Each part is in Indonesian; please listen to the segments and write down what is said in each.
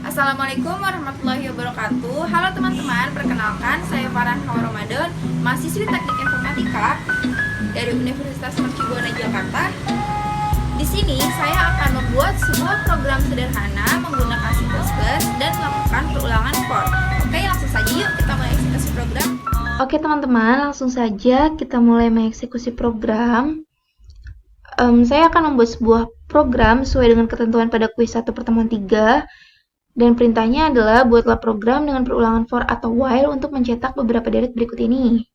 Assalamualaikum warahmatullahi wabarakatuh. Halo teman-teman, perkenalkan saya Farhan Hawa Ramadan, mahasiswi Teknik Informatika dari Universitas Mercubuana Jakarta. Di sini saya akan membuat sebuah program sederhana menggunakan C++ dan melakukan perulangan for. Oke, langsung saja yuk kita mulai eksekusi program. Oke teman-teman, langsung saja kita mulai mengeksekusi program. Saya akan membuat sebuah program sesuai dengan ketentuan pada kuis 1 pertemuan 3. Dan perintahnya adalah buatlah program dengan perulangan for atau while untuk mencetak beberapa deret berikut ini.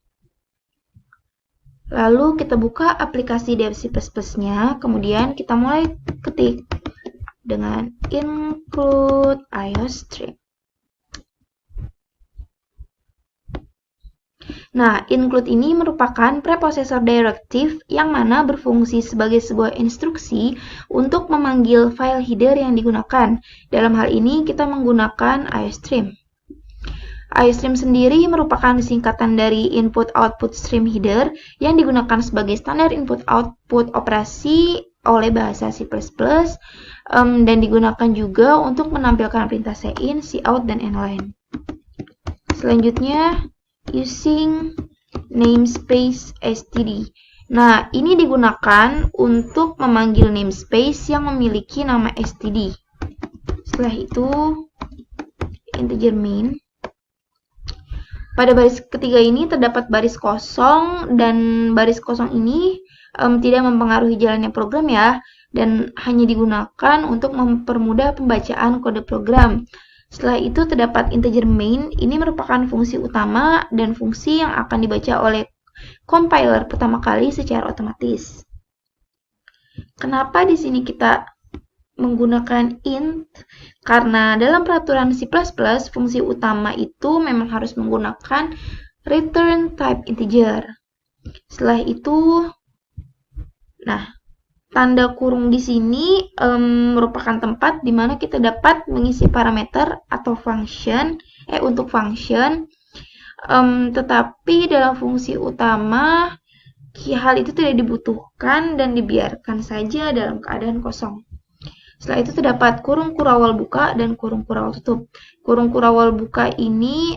Lalu kita buka aplikasi Dev C++-nya, kemudian kita mulai ketik dengan include IOStream. Nah, include ini merupakan preprocessor directive yang mana berfungsi sebagai sebuah instruksi untuk memanggil file header yang digunakan. Dalam hal ini kita menggunakan IOStream. IOStream sendiri merupakan singkatan dari input-output stream header yang digunakan sebagai standar input-output operasi oleh bahasa C++, dan digunakan juga untuk menampilkan perintah cin, cout, dan inline. Selanjutnya, using namespace std. Nah, ini digunakan untuk memanggil namespace yang memiliki nama std. Setelah itu, integer main. Pada baris ketiga ini terdapat baris kosong, dan baris kosong ini tidak mempengaruhi jalannya program ya, dan hanya digunakan untuk mempermudah pembacaan kode program. Setelah itu terdapat integer main, ini merupakan fungsi utama dan fungsi yang akan dibaca oleh compiler pertama kali secara otomatis. Kenapa di sini kita menggunakan int? Karena dalam peraturan C++, fungsi utama itu memang harus menggunakan return type integer. Setelah itu, tanda kurung di sini merupakan tempat di mana kita dapat mengisi parameter atau function untuk function, tetapi dalam fungsi utama hal itu tidak dibutuhkan dan dibiarkan saja dalam keadaan kosong. Setelah itu terdapat kurung kurawal buka dan kurung kurawal tutup. Kurung kurawal buka ini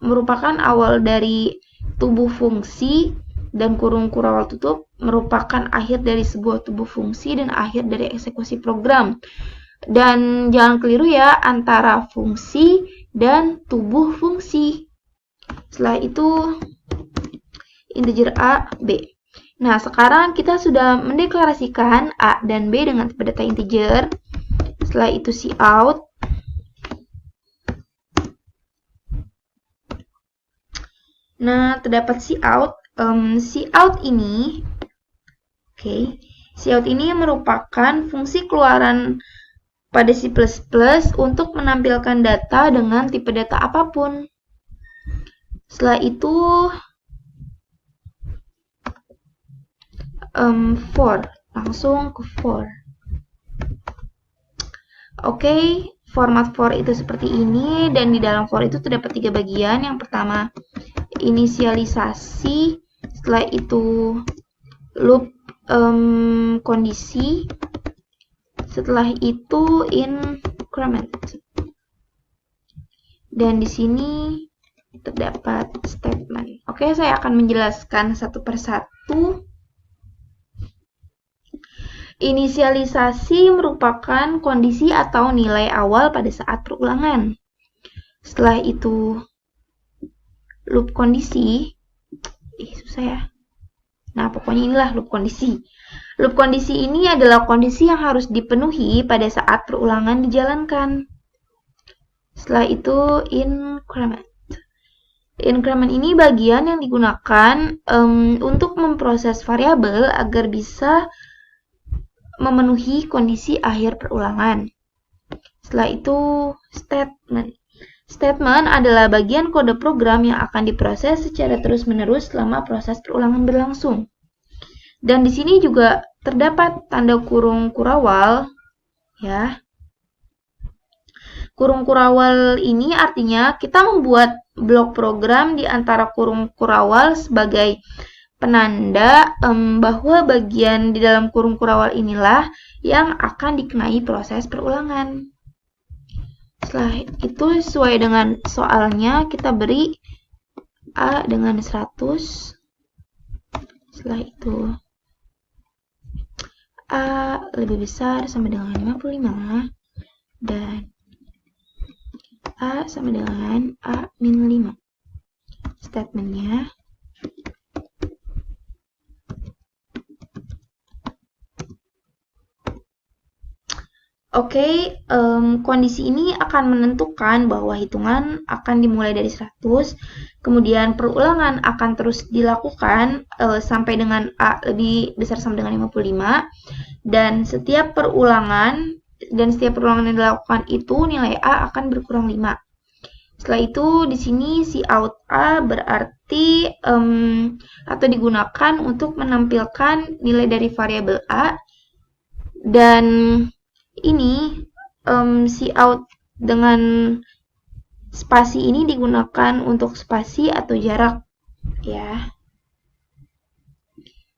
merupakan awal dari tubuh fungsi, dan kurung kurawal tutup merupakan akhir dari sebuah tubuh fungsi dan akhir dari eksekusi program. Dan jangan keliru ya antara fungsi dan tubuh fungsi. Setelah itu integer A, B. Nah, sekarang kita sudah mendeklarasikan A dan B dengan tipe data integer. Setelah itu cout. Nah, terdapat cout. Cout ini cout ini merupakan fungsi keluaran pada C++ untuk menampilkan data dengan tipe data apapun. Setelah itu for, langsung ke for. Format for itu seperti ini, dan di dalam for itu terdapat 3 bagian. Yang pertama inisialisasi, setelah itu loop kondisi, setelah itu increment, dan di sini terdapat statement. Saya akan menjelaskan satu persatu. Inisialisasi merupakan kondisi atau nilai awal pada saat perulangan. Setelah itu loop kondisi, susah ya. Nah, pokoknya inilah loop kondisi. Loop kondisi ini adalah kondisi yang harus dipenuhi pada saat perulangan dijalankan. Setelah itu increment. Increment ini bagian yang digunakan untuk memproses variabel agar bisa memenuhi kondisi akhir perulangan. Setelah itu statement. Statement adalah bagian kode program yang akan diproses secara terus-menerus selama proses perulangan berlangsung. Dan di sini juga terdapat tanda kurung kurawal, ya. Kurung kurawal ini artinya kita membuat blok program di antara kurung kurawal sebagai penanda bahwa bagian di dalam kurung kurawal inilah yang akan dikenai proses perulangan. Setelah itu sesuai dengan soalnya kita beri A dengan 100. Setelah itu A lebih besar sama dengan 55 dan A sama dengan A min 5. Statementnya Oke, kondisi ini akan menentukan bahwa hitungan akan dimulai dari 100, kemudian perulangan akan terus dilakukan sampai dengan A lebih besar sama dengan 55, dan setiap perulangan yang dilakukan itu nilai A akan berkurang 5. Setelah itu di sini si out A berarti atau digunakan untuk menampilkan nilai dari variabel A, dan ini si out dengan spasi ini digunakan untuk spasi atau jarak ya.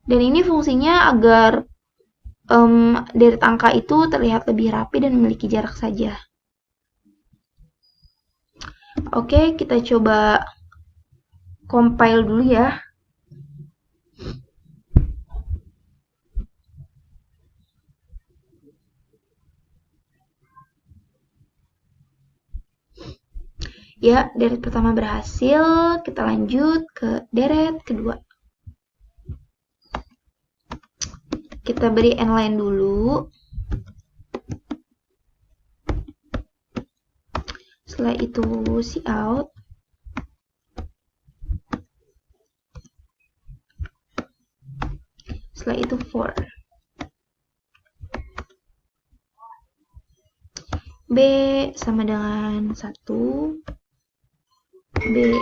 Dan ini fungsinya agar deret angka itu terlihat lebih rapi dan memiliki jarak saja. Oke, kita coba compile dulu ya. Ya, deret pertama berhasil, kita lanjut ke deret kedua. Kita beri n-line dulu. Setelah itu si out. Setelah itu for. B sama dengan 1. B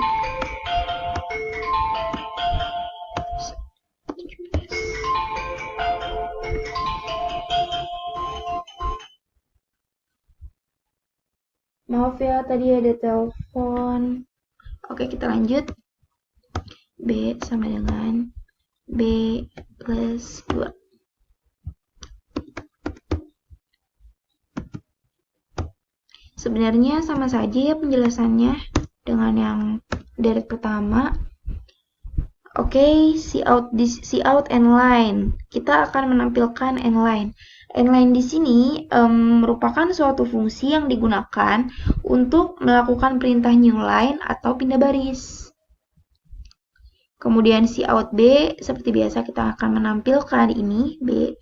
maaf ya, tadi ada telepon. Oke, kita lanjut. B sama dengan B plus 2. Sebenarnya sama saja ya penjelasannya dengan yang deret pertama. Oke, si out n-line. Kita akan menampilkan n-line. N-line di sini merupakan suatu fungsi yang digunakan untuk melakukan perintah new line atau pindah baris. Kemudian si out B, seperti biasa kita akan menampilkan ini B.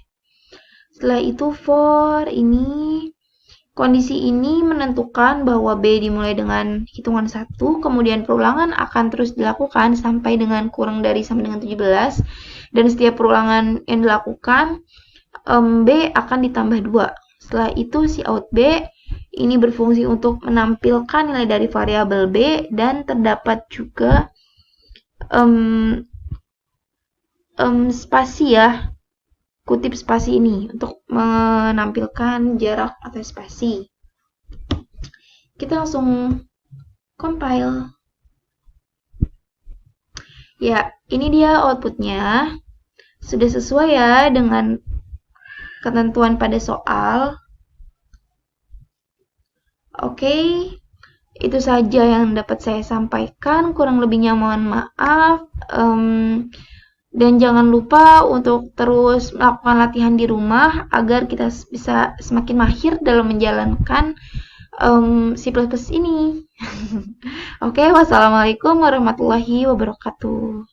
Setelah itu for ini. Kondisi ini menentukan bahwa B dimulai dengan hitungan 1, kemudian perulangan akan terus dilakukan sampai dengan kurang dari sama dengan 17, dan setiap perulangan yang dilakukan, B akan ditambah 2. Setelah itu si out B ini berfungsi untuk menampilkan nilai dari variabel B, dan terdapat juga spasi ya. Kutip spasi ini untuk menampilkan jarak atau spasi. Kita langsung compile. Ya, ini dia outputnya. Sudah sesuai ya dengan ketentuan pada soal. Oke, itu saja yang dapat saya sampaikan. Kurang lebihnya mohon maaf. Dan jangan lupa untuk terus melakukan latihan di rumah agar kita bisa semakin mahir dalam menjalankan C++ ini. Oke, wassalamualaikum warahmatullahi wabarakatuh.